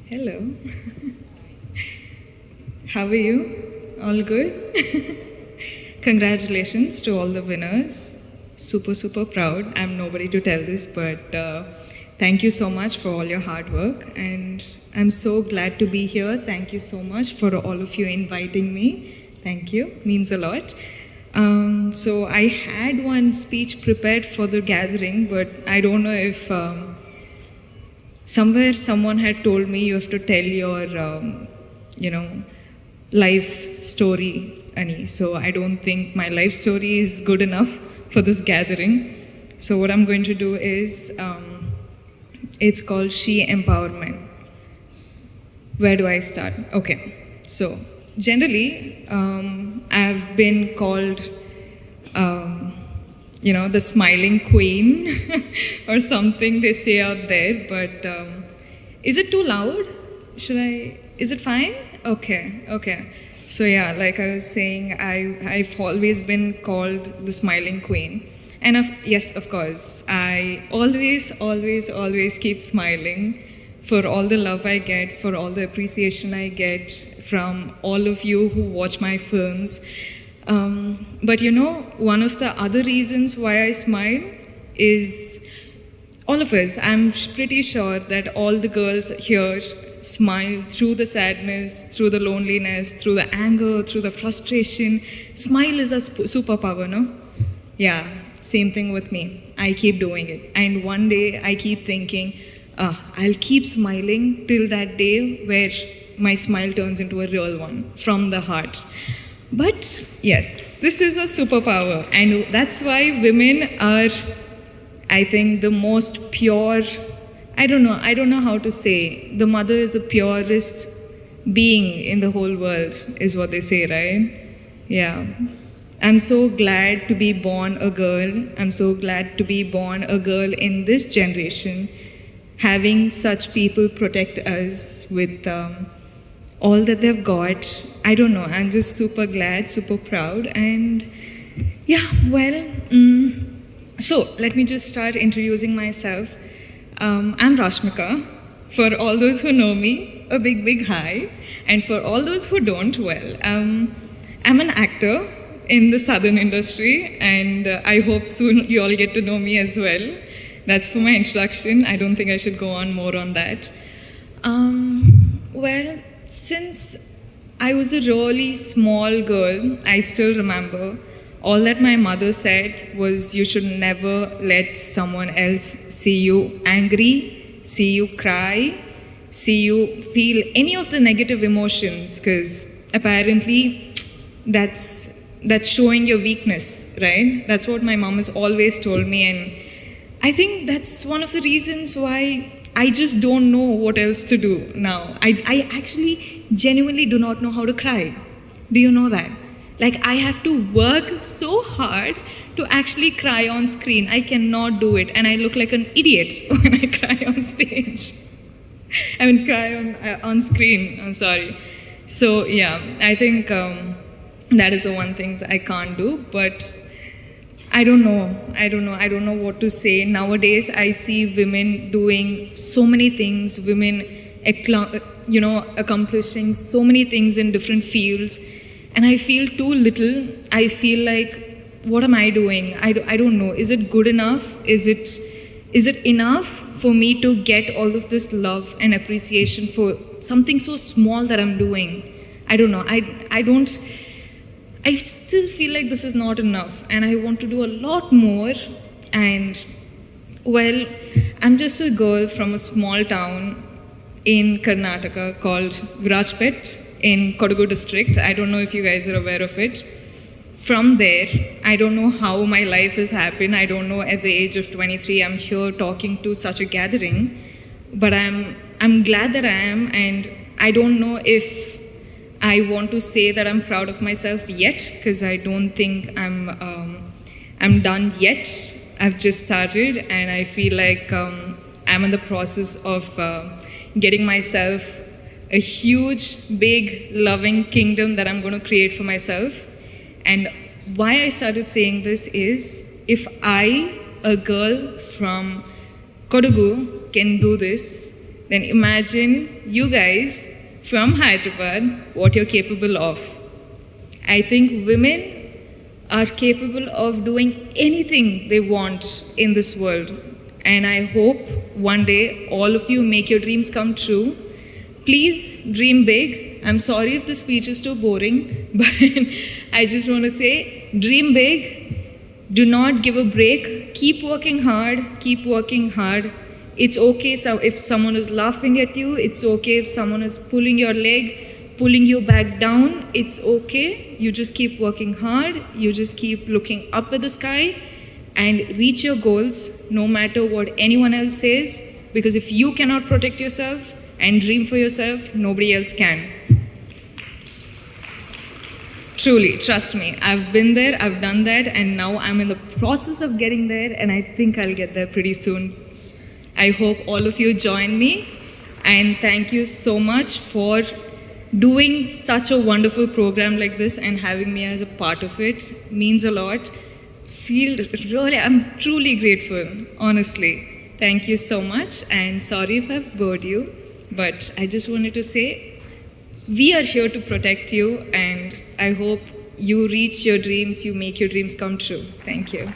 Hello. How are you? All good? Congratulations to all the winners. Super, super proud. I'm nobody to tell this, but thank you so much for all your hard work. And I'm so glad to be here. Thank you so much for all of you inviting me. Thank you. Means a lot. So I had one speech prepared for the gathering, but I don't know if somewhere someone had told me you have to tell your, life story, Ani. So I don't think my life story is good enough for this gathering. So what I'm going to do is, it's called She Empowerment. Where do I start? Okay. So generally, I've been called, the smiling queen or something they say out there. But is it too loud? Is it fine? Okay. So yeah, like I was saying, I've always been called the smiling queen. And yes, of course, I always keep smiling for all the love I get, for all the appreciation I get from all of you who watch my films. But one of the other reasons why I smile is all of us. I'm pretty sure that all the girls here smile through the sadness, through the loneliness, through the anger, through the frustration. Smile is a superpower, no? Yeah, same thing with me. I keep doing it. And one day I keep thinking, I'll keep smiling till that day where my smile turns into a real one from the heart. But yes, this is a superpower, and that's why women are, I think, the most pure. I don't know how to say. The mother is the purest being in the whole world, is what they say, right? Yeah. I'm so glad to be born a girl. I'm so glad to be born a girl in this generation, having such people protect us with all that they've got. I don't know, I'm just super glad, super proud. And yeah, so let me just start introducing myself. I'm Rashmika. For all those who know me, a big hi. And for all those who don't, I'm an actor in the southern industry, and I hope soon you all get to know me as well. That's for my introduction. I don't think I should go on more on that. Since I was a really small girl, I still remember all that my mother said was you should never let someone else see you angry, see you cry, see you feel any of the negative emotions, because apparently that's showing your weakness, right? That's what my mom has always told me, and I think that's one of the reasons why I just don't know what else to do now. I actually genuinely do not know how to cry. Do you know that? Like, I have to work so hard to actually cry on screen. I cannot do it, and I look like an idiot when I cry on stage. Cry on screen, I'm sorry. So yeah, I think that is the one thing I can't do, but I don't know what to say. Nowadays, I see women doing so many things, women, accomplishing so many things in different fields, and I feel too little. I feel like, what am I doing? I don't know. Is it good enough? Is it enough for me to get all of this love and appreciation for something so small that I'm doing? I don't know. I still feel like this is not enough, and I want to do a lot more. And I'm just a girl from a small town in Karnataka called Virajpet in Kodagu district. I don't know if you guys are aware of it. From there, I don't know how my life has happened. I don't know, at the age of 23, I'm here talking to such a gathering, but I'm glad that I am, and I don't know if I want to say that I'm proud of myself yet, because I don't think I'm done yet. I've just started, and I feel like I'm in the process of getting myself a huge, big, loving kingdom that I'm going to create for myself. And why I started saying this is, if I, a girl from Kodagu, can do this, then imagine you guys from Hyderabad what you're capable of. I think women are capable of doing anything they want in this world. And I hope one day all of you make your dreams come true. Please dream big. I'm sorry if the speech is too boring, but I just want to say dream big. Do not give a break. Keep working hard. Keep working hard. It's okay if someone is laughing at you. It's okay if someone is pulling your leg, pulling you back down. It's okay. You just keep working hard. You just keep looking up at the sky and reach your goals no matter what anyone else says. Because if you cannot protect yourself and dream for yourself, nobody else can. Truly, trust me, I've been there, I've done that, and now I'm in the process of getting there, and I think I'll get there pretty soon. I hope all of you join me, and thank you so much for doing such a wonderful program like this and having me as a part of it. Means a lot. I'm truly grateful, honestly. Thank you so much, and sorry if I've bored you, but I just wanted to say, we are here to protect you, and I hope you reach your dreams, you make your dreams come true. Thank you.